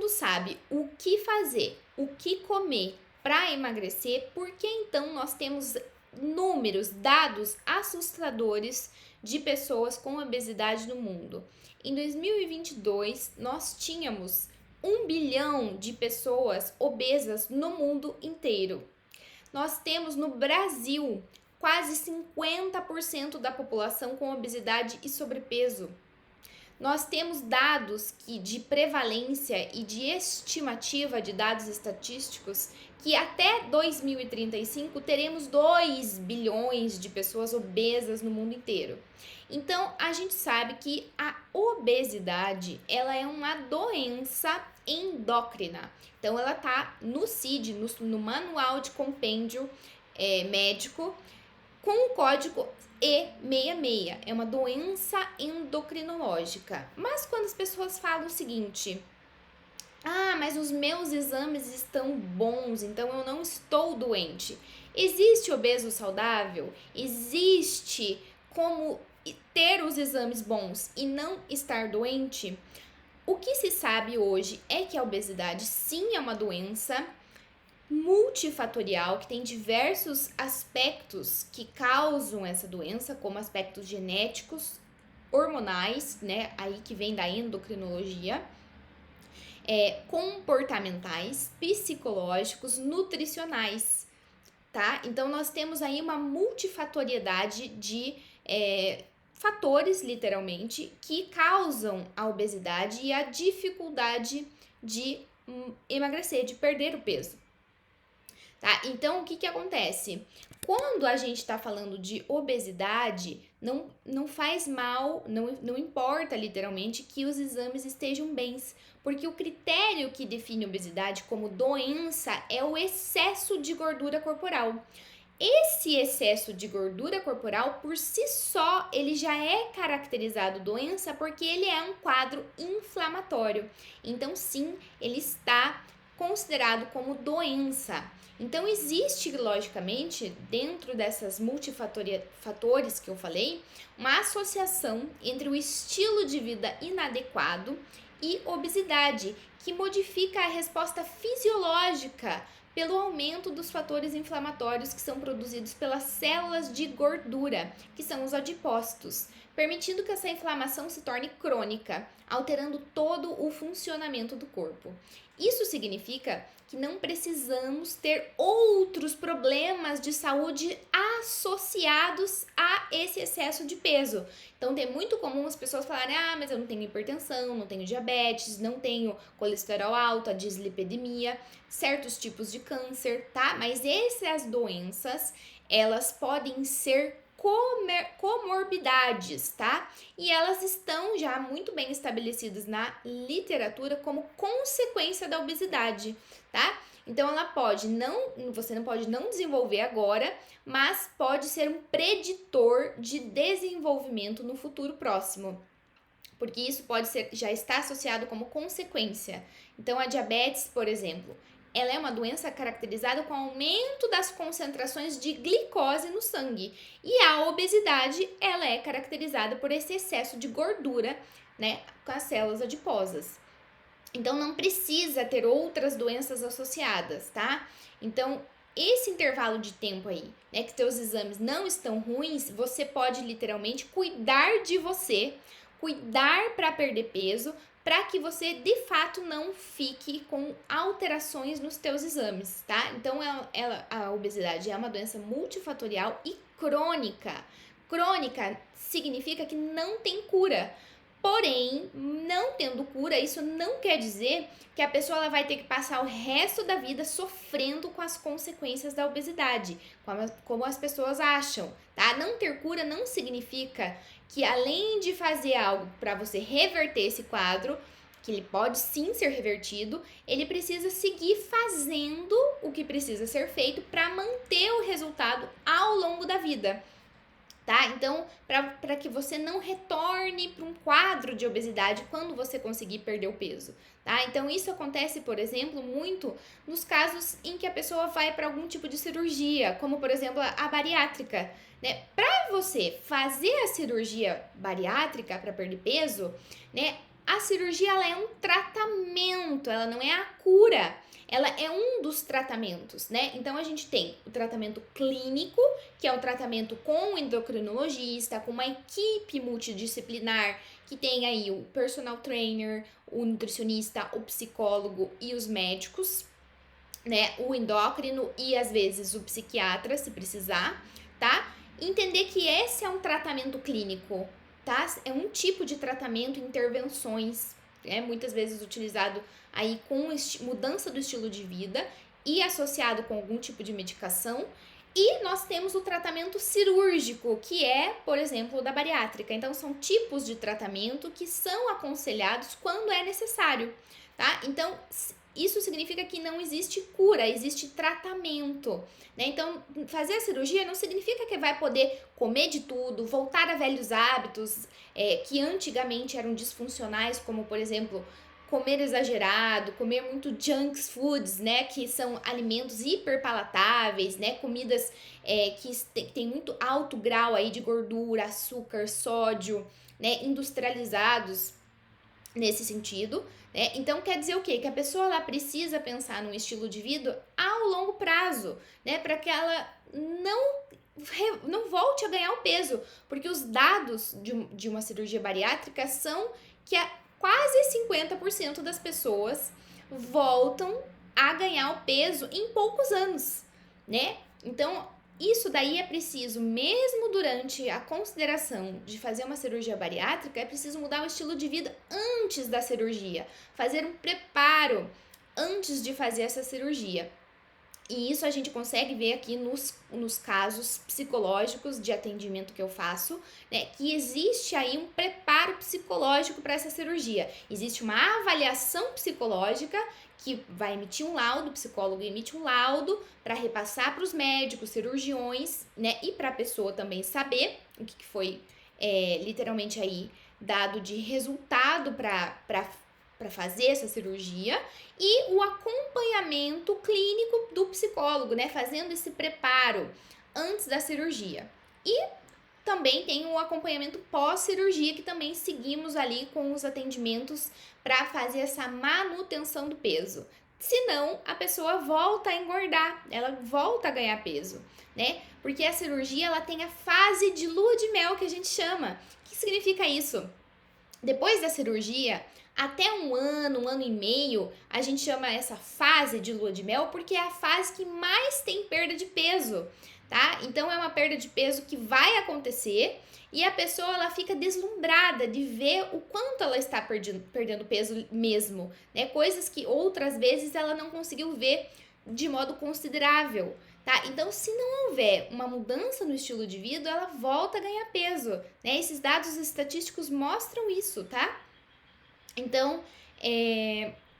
mundo sabe o que fazer, o que comer para emagrecer, por que então nós temos números, dados assustadores de pessoas com obesidade no mundo? Em 2022, nós tínhamos 1 bilhão de pessoas obesas no mundo inteiro. Nós temos no Brasil quase 50% da população com obesidade e sobrepeso. Nós temos dados de prevalência e de estimativa de dados estatísticos que até 2035 teremos 2 bilhões de pessoas obesas no mundo inteiro. Então, a gente sabe que a obesidade, ela é uma doença endócrina. Então, ela tá no CID, no Manual de Compêndio Médico, com o código E66, é uma doença endocrinológica. Mas quando as pessoas falam o seguinte: mas os meus exames estão bons, então eu não estou doente. Existe obeso saudável? Existe como ter os exames bons e não estar doente? O que se sabe hoje é que a obesidade sim é uma doença multifatorial, que tem diversos aspectos que causam essa doença, como aspectos genéticos, hormonais, né, aí que vem da endocrinologia, comportamentais, psicológicos, nutricionais, tá? Então, nós temos aí uma multifatoriedade de fatores, literalmente, que causam a obesidade e a dificuldade de emagrecer, de perder o peso. Tá? Então, o que acontece? Quando a gente está falando de obesidade, não faz mal, não importa literalmente que os exames estejam bens, porque o critério que define obesidade como doença é o excesso de gordura corporal. Esse excesso de gordura corporal, por si só, ele já é caracterizado doença porque ele é um quadro inflamatório. Então, sim, ele está considerado como doença. Então, existe, logicamente, dentro dessas multifatores que eu falei, uma associação entre o estilo de vida inadequado e obesidade, que modifica a resposta fisiológica pelo aumento dos fatores inflamatórios que são produzidos pelas células de gordura, que são os adipócitos, permitindo que essa inflamação se torne crônica, alterando todo o funcionamento do corpo. Isso significa que não precisamos ter outros problemas de saúde associados a esse excesso de peso. Então, é muito comum as pessoas falarem: mas eu não tenho hipertensão, não tenho diabetes, não tenho colesterol alto, a dislipidemia, certos tipos de câncer, tá? Mas essas doenças, elas podem ser comorbidades, tá? E elas estão já muito bem estabelecidas na literatura como consequência da obesidade, tá? Então, você não pode não desenvolver agora, mas pode ser um preditor de desenvolvimento no futuro próximo, porque isso já está associado como consequência. Então, a diabetes, por exemplo, ela é uma doença caracterizada com aumento das concentrações de glicose no sangue. E a obesidade, ela é caracterizada por esse excesso de gordura, né, com as células adiposas. Então, não precisa ter outras doenças associadas, tá? Então, esse intervalo de tempo aí, né, que teus exames não estão ruins, você pode literalmente cuidar de você, cuidar para perder peso, para que você de fato não fique com alterações nos teus exames, tá? Então, a obesidade é uma doença multifatorial e crônica. Crônica significa que não tem cura. Porém, não tendo cura, isso não quer dizer que a pessoa ela vai ter que passar o resto da vida sofrendo com as consequências da obesidade, como as pessoas acham, tá? Não ter cura não significa que, além de fazer algo para você reverter esse quadro, que ele pode sim ser revertido, ele precisa seguir fazendo o que precisa ser feito para manter o resultado ao longo da vida. Tá? Então, para que você não retorne para um quadro de obesidade quando você conseguir perder o peso, tá? Então, isso acontece, por exemplo, muito nos casos em que a pessoa vai para algum tipo de cirurgia, como, por exemplo, a bariátrica, né? Para você fazer a cirurgia bariátrica para perder peso, né? A cirurgia ela é um tratamento tratamento, ela não é a cura, ela é um dos tratamentos, né? Então a gente tem o tratamento clínico, que é o tratamento com o endocrinologista, com uma equipe multidisciplinar, que tem aí o personal trainer, o nutricionista, o psicólogo e os médicos, né? O endócrino e às vezes o psiquiatra, se precisar, tá? Entender que esse é um tratamento clínico, tá? É um tipo de tratamento, intervenções, muitas vezes utilizado aí com mudança do estilo de vida e associado com algum tipo de medicação. E nós temos o tratamento cirúrgico, que é, por exemplo, o da bariátrica. Então, são tipos de tratamento que são aconselhados quando é necessário, tá? Então, isso significa que não existe cura, existe tratamento, né? Então, fazer a cirurgia não significa que vai poder comer de tudo, voltar a velhos hábitos que antigamente eram disfuncionais, como, por exemplo, comer exagerado, comer muito junk foods, né? Que são alimentos hiperpalatáveis, né? Comidas que tem muito alto grau aí de gordura, açúcar, sódio, né? Industrializados nesse sentido, né? Então quer dizer o quê? Que a pessoa ela precisa pensar num estilo de vida ao longo prazo, né? Para que ela não volte a ganhar o peso, porque os dados de uma cirurgia bariátrica são que quase 50% das pessoas voltam a ganhar o peso em poucos anos, né? Então, isso daí é preciso, mesmo durante a consideração de fazer uma cirurgia bariátrica, é preciso mudar o estilo de vida antes da cirurgia, fazer um preparo antes de fazer essa cirurgia. E isso a gente consegue ver aqui nos casos psicológicos de atendimento que eu faço, né? Que existe aí um preparo psicológico para essa cirurgia. Existe uma avaliação psicológica que vai emitir um laudo, o psicólogo emite um laudo para repassar para os médicos, cirurgiões, né? E para a pessoa também saber o que foi literalmente aí dado de resultado para fazer essa cirurgia, e o acompanhamento clínico do psicólogo, né, fazendo esse preparo antes da cirurgia. E também tem o acompanhamento pós-cirurgia, que também seguimos ali com os atendimentos para fazer essa manutenção do peso. Senão, a pessoa volta a engordar, ela volta a ganhar peso, né? Porque a cirurgia, ela tem a fase de lua de mel, que a gente chama. O que significa isso? Depois da cirurgia, até um ano e meio, a gente chama essa fase de lua de mel porque é a fase que mais tem perda de peso, tá? Então é uma perda de peso que vai acontecer e a pessoa ela fica deslumbrada de ver o quanto ela está perdendo peso mesmo, né? Coisas que outras vezes ela não conseguiu ver de modo considerável, tá? Então, se não houver uma mudança no estilo de vida, ela volta a ganhar peso, né? Esses dados estatísticos mostram isso, tá? Então,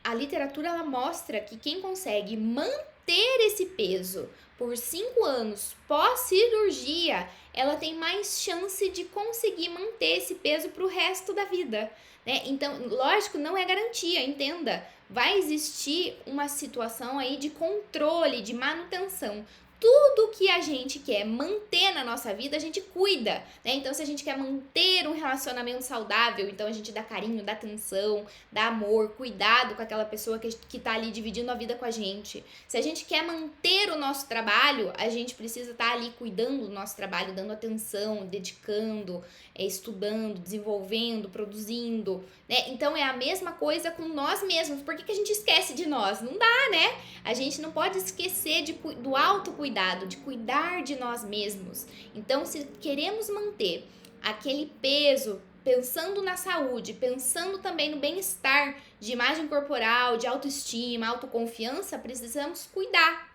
a literatura ela mostra que quem consegue manter esse peso por 5 anos pós-cirurgia, ela tem mais chance de conseguir manter esse peso para o resto da vida, né? Então, lógico, não é garantia, entenda. Vai existir uma situação aí de controle, de manutenção. Tudo que a gente quer manter na nossa vida, a gente cuida, né? Então, se a gente quer manter um relacionamento saudável, então a gente dá carinho, dá atenção, dá amor, cuidado com aquela pessoa que tá ali dividindo a vida com a gente. Se a gente quer manter o nosso trabalho, a gente precisa estar ali cuidando do nosso trabalho, dando atenção, dedicando, estudando, desenvolvendo, produzindo, né? Então, é a mesma coisa com nós mesmos. Por que a gente esquece de nós? Não dá, né? A gente não pode esquecer do autocuidado, de cuidar de nós mesmos. Então, se queremos manter aquele peso, pensando na saúde, pensando também no bem-estar de imagem corporal, de autoestima, autoconfiança, precisamos cuidar,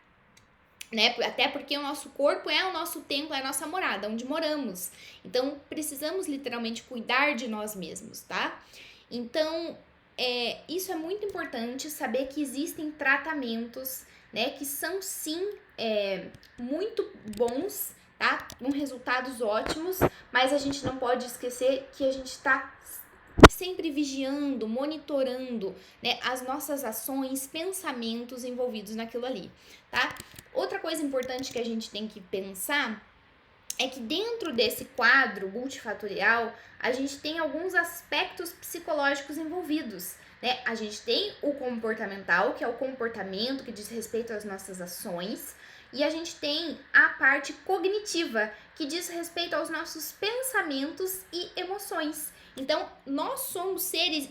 né? Até porque o nosso corpo é o nosso templo, é a nossa morada, onde moramos. Então, precisamos literalmente cuidar de nós mesmos, tá? Então, isso é muito importante, saber que existem tratamentos, né, que são sim muito bons, tá? Com resultados ótimos, mas a gente não pode esquecer que a gente está sempre vigiando, monitorando, né, as nossas ações, pensamentos envolvidos naquilo ali, tá? Outra coisa importante que a gente tem que pensar é que dentro desse quadro multifatorial, a gente tem alguns aspectos psicológicos envolvidos, né? A gente tem o comportamental, que é o comportamento que diz respeito às nossas ações, e a gente tem a parte cognitiva, que diz respeito aos nossos pensamentos e emoções. Então, nós somos seres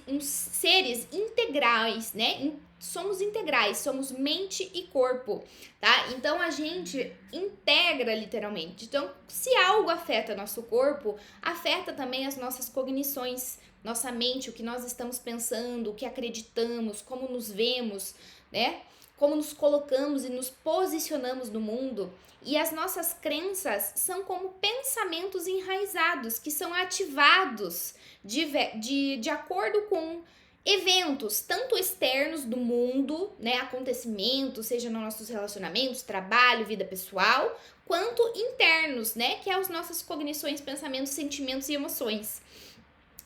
integrais, né? Somos integrais, somos mente e corpo, tá? Então, a gente integra literalmente. Então, se algo afeta nosso corpo, afeta também as nossas cognições, nossa mente, o que nós estamos pensando, o que acreditamos, como nos vemos, né? Como nos colocamos e nos posicionamos no mundo. E as nossas crenças são como pensamentos enraizados, que são ativados de acordo com eventos, tanto externos do mundo, né, acontecimentos, seja nos nossos relacionamentos, trabalho, vida pessoal, quanto internos, né, que é as nossas cognições, pensamentos, sentimentos e emoções.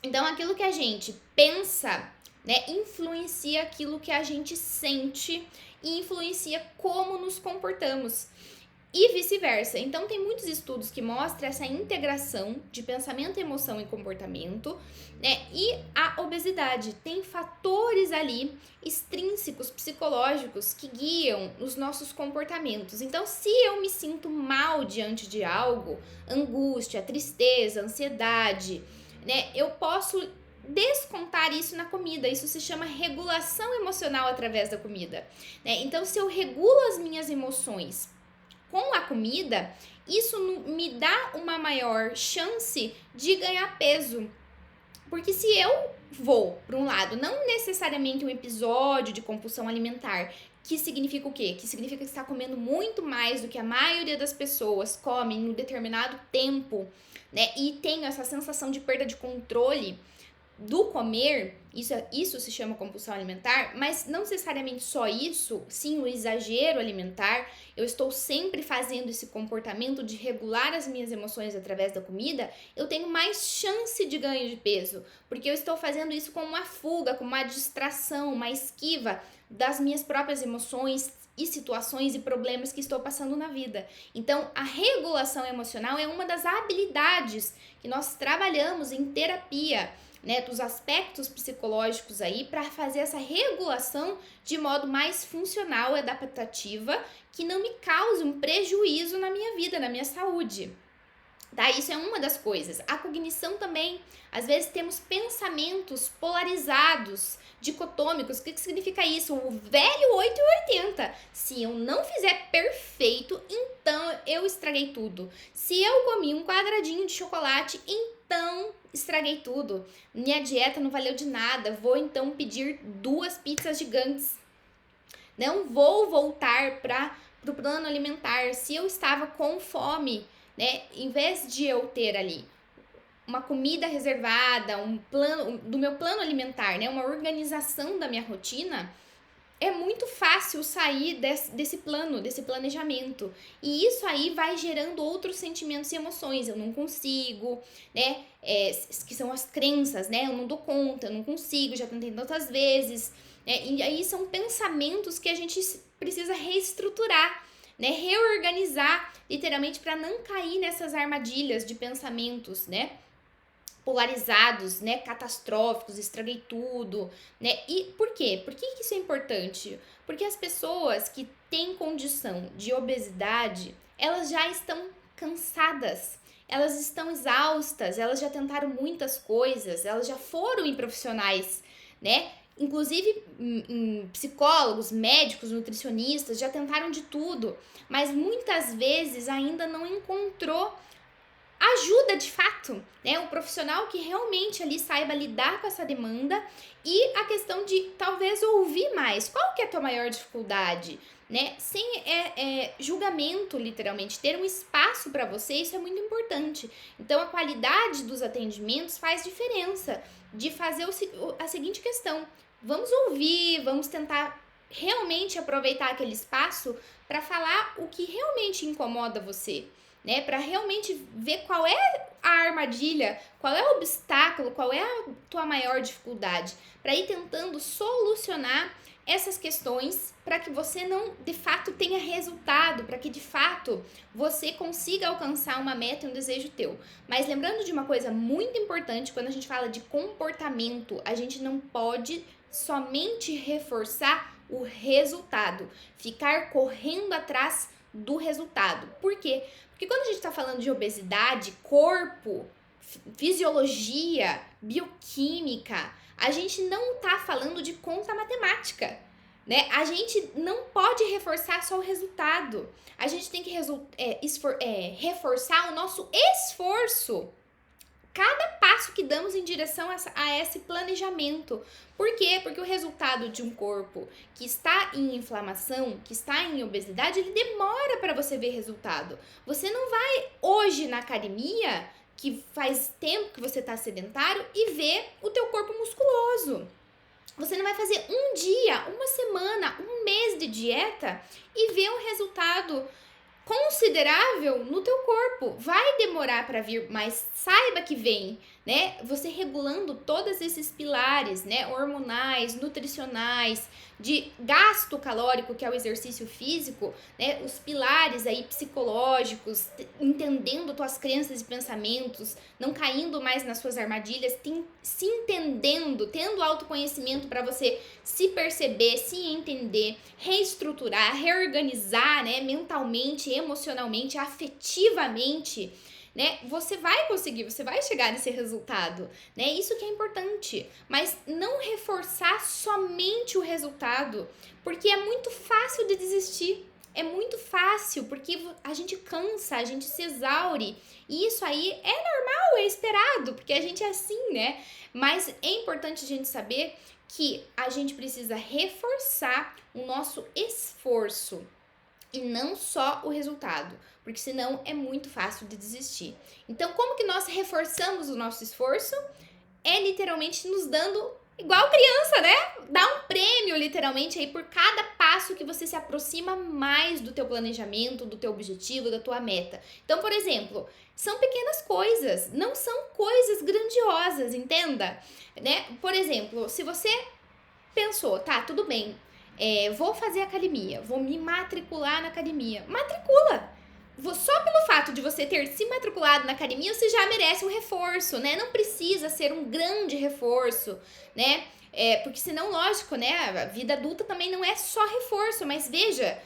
Então, aquilo que a gente pensa, né, influencia aquilo que a gente sente e influencia como nos comportamos. E vice-versa. Então, tem muitos estudos que mostram essa integração de pensamento, emoção e comportamento, né? E a obesidade tem fatores ali extrínsecos, psicológicos, que guiam os nossos comportamentos. Então, se eu me sinto mal diante de algo, angústia, tristeza, ansiedade, né? Eu posso descontar isso na comida. Isso se chama regulação emocional através da comida, né? Então, se eu regulo as minhas emoções com a comida, isso me dá uma maior chance de ganhar peso. Porque se eu vou, para um lado, não necessariamente um episódio de compulsão alimentar, que significa o quê? Que significa que você está comendo muito mais do que a maioria das pessoas comem em um determinado tempo, né? E tem essa sensação de perda de controle do comer, isso se chama compulsão alimentar, mas não necessariamente só isso, sim, o exagero alimentar. Eu estou sempre fazendo esse comportamento de regular as minhas emoções através da comida, eu tenho mais chance de ganho de peso, porque eu estou fazendo isso com uma fuga, com uma distração, uma esquiva das minhas próprias emoções e situações e problemas que estou passando na vida. Então, a regulação emocional é uma das habilidades que nós trabalhamos em terapia, né, dos aspectos psicológicos aí, para fazer essa regulação de modo mais funcional e adaptativa, que não me cause um prejuízo na minha vida, na minha saúde. Tá? Isso é uma das coisas. A cognição também, às vezes temos pensamentos polarizados, dicotômicos. O que significa isso? O velho 8 e 80. Se eu não fizer perfeito, então eu estraguei tudo. Se eu comi um quadradinho de chocolate, então estraguei tudo. Minha dieta não valeu de nada. Vou então pedir 2 pizzas gigantes. Não vou voltar para o plano alimentar. Se eu estava com fome, né, em vez de eu ter ali uma comida reservada, um plano do meu plano alimentar, né, uma organização da minha rotina, é muito fácil sair desse plano, desse planejamento. E isso aí vai gerando outros sentimentos e emoções. Eu não consigo, né? Que são as crenças, né? Eu não dou conta, eu não consigo, já tentei tantas vezes. Né? E aí são pensamentos que a gente precisa reestruturar, né? Reorganizar, literalmente, para não cair nessas armadilhas de pensamentos, né? Polarizados, né, catastróficos, estraguei tudo, né? E por quê? Por que isso é importante? Porque as pessoas que têm condição de obesidade, elas já estão cansadas, elas estão exaustas, elas já tentaram muitas coisas, elas já foram em profissionais, né? Inclusive psicólogos, médicos, nutricionistas, já tentaram de tudo, mas muitas vezes ainda não encontrou ajuda de fato, né? O profissional que realmente ali saiba lidar com essa demanda e a questão de talvez ouvir mais. Qual que é a tua maior dificuldade? Né? Sem julgamento, literalmente, ter um espaço para você, isso é muito importante. Então, a qualidade dos atendimentos faz diferença de fazer a seguinte questão. Vamos ouvir, vamos tentar realmente aproveitar aquele espaço para falar o que realmente incomoda você, né, para realmente ver qual é a armadilha, qual é o obstáculo, qual é a tua maior dificuldade, para ir tentando solucionar essas questões para que você não, de fato, tenha resultado, para que, de fato, você consiga alcançar uma meta e um desejo teu. Mas lembrando de uma coisa muito importante, quando a gente fala de comportamento, a gente não pode somente reforçar o resultado, ficar correndo atrás do resultado. Por quê? Porque quando a gente está falando de obesidade, corpo, fisiologia, bioquímica, a gente não tá falando de conta matemática, né? A gente não pode reforçar só o resultado. A gente tem que reforçar o nosso esforço. Cada passo que damos em direção a esse planejamento. Por quê? Porque o resultado de um corpo que está em inflamação, que está em obesidade, ele demora para você ver resultado. Você não vai hoje na academia, que faz tempo que você está sedentário, e ver o teu corpo musculoso. Você não vai fazer um dia, uma semana, um mês de dieta e ver um resultado considerável no teu corpo. Vai demorar para vir, mas saiba que vem, né? Você regulando todos esses pilares, né? Hormonais, nutricionais, de gasto calórico, que é o exercício físico, né? Os pilares aí psicológicos, entendendo tuas crenças e pensamentos, não caindo mais nas suas armadilhas, se entendendo, tendo autoconhecimento para você se perceber, se entender, reestruturar, reorganizar, né? Mentalmente, emocionalmente, afetivamente, né? Você vai conseguir, você vai chegar nesse resultado, né? Isso que é importante, mas não reforçar somente o resultado, porque é muito fácil de desistir. É muito fácil, porque a gente cansa, a gente se exaure, e isso aí é normal, é esperado, porque a gente é assim, né? Mas é importante a gente saber que a gente precisa reforçar o nosso esforço e não só o resultado, porque senão é muito fácil de desistir. Então, como que nós reforçamos o nosso esforço? É literalmente nos dando, igual criança, né? Dá um prêmio, literalmente, aí por cada passo que você se aproxima mais do teu planejamento, do teu objetivo, da tua meta. Então, por exemplo, são pequenas coisas, não são coisas grandiosas, entenda? Né? Por exemplo, se você pensou, tá, tudo bem, vou fazer academia, vou me matricular na academia. Matricula! Só pelo fato de você ter se matriculado na academia, você já merece um reforço, né? Não precisa ser um grande reforço, né? Porque senão, lógico, né? A vida adulta também não é só reforço, mas veja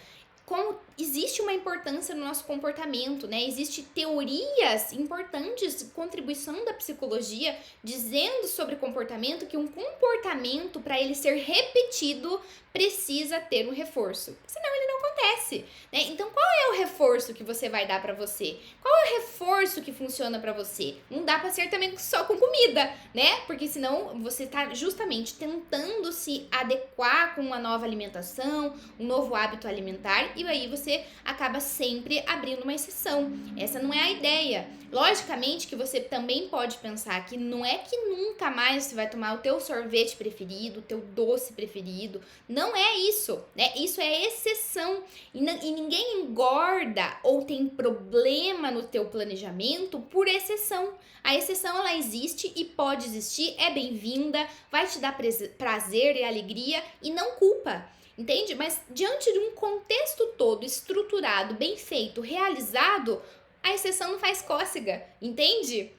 como existe uma importância no nosso comportamento, né? Existem teorias importantes, contribuição da psicologia, dizendo sobre comportamento, que um comportamento, para ele ser repetido, precisa ter um reforço. Senão ele não acontece, né? Então, qual é o reforço que você vai dar para você? Qual é o reforço que funciona para você? Não dá para ser também só com comida, né? Porque senão você tá justamente tentando se adequar com uma nova alimentação, um novo hábito alimentar, e aí você acaba sempre abrindo uma exceção. Essa não é a ideia. Logicamente que você também pode pensar que não é que nunca mais você vai tomar o teu sorvete preferido, o teu doce preferido. Não é isso, né? Isso é exceção. E ninguém engorda ou tem problema no teu planejamento por exceção. A exceção, ela existe e pode existir, é bem-vinda, vai te dar prazer e alegria e não culpa. Entende? Mas diante de um contexto todo estruturado, bem feito, realizado, a exceção não faz cócega, entende?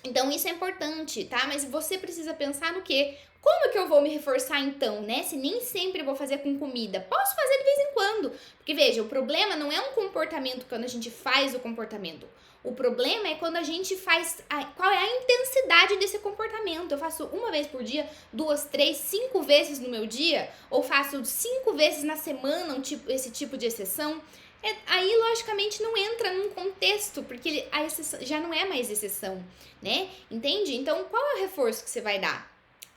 Então isso é importante, tá? Mas você precisa pensar no quê? Como que eu vou me reforçar então, né? Se nem sempre eu vou fazer com comida. Posso fazer de vez em quando. Porque veja, o problema não é um comportamento quando a gente faz o comportamento. O problema é quando a gente faz, qual é a intensidade desse comportamento. Eu faço uma vez por dia, 2, 3, 5 vezes no meu dia, ou faço 5 vezes na semana esse tipo de exceção. Aí, logicamente, não entra num contexto, porque a exceção já não é mais exceção, né? Entende? Então, qual é o reforço que você vai dar?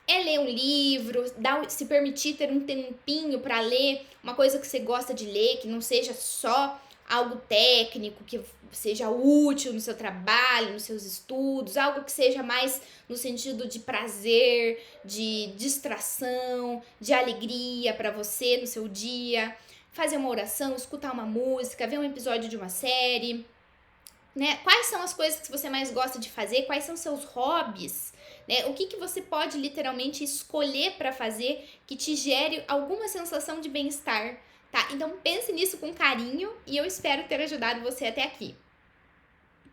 É ler um livro, se permitir ter um tempinho para ler uma coisa que você gosta de ler, que não seja só algo técnico, que seja útil no seu trabalho, nos seus estudos, algo que seja mais no sentido de prazer, de distração, de alegria para você no seu dia. Fazer uma oração, escutar uma música, ver um episódio de uma série, né? Quais são as coisas que você mais gosta de fazer? Quais são seus hobbies? né? O que que você pode literalmente escolher para fazer que te gere alguma sensação de bem-estar, tá? Então pense nisso com carinho e eu espero ter ajudado você até aqui.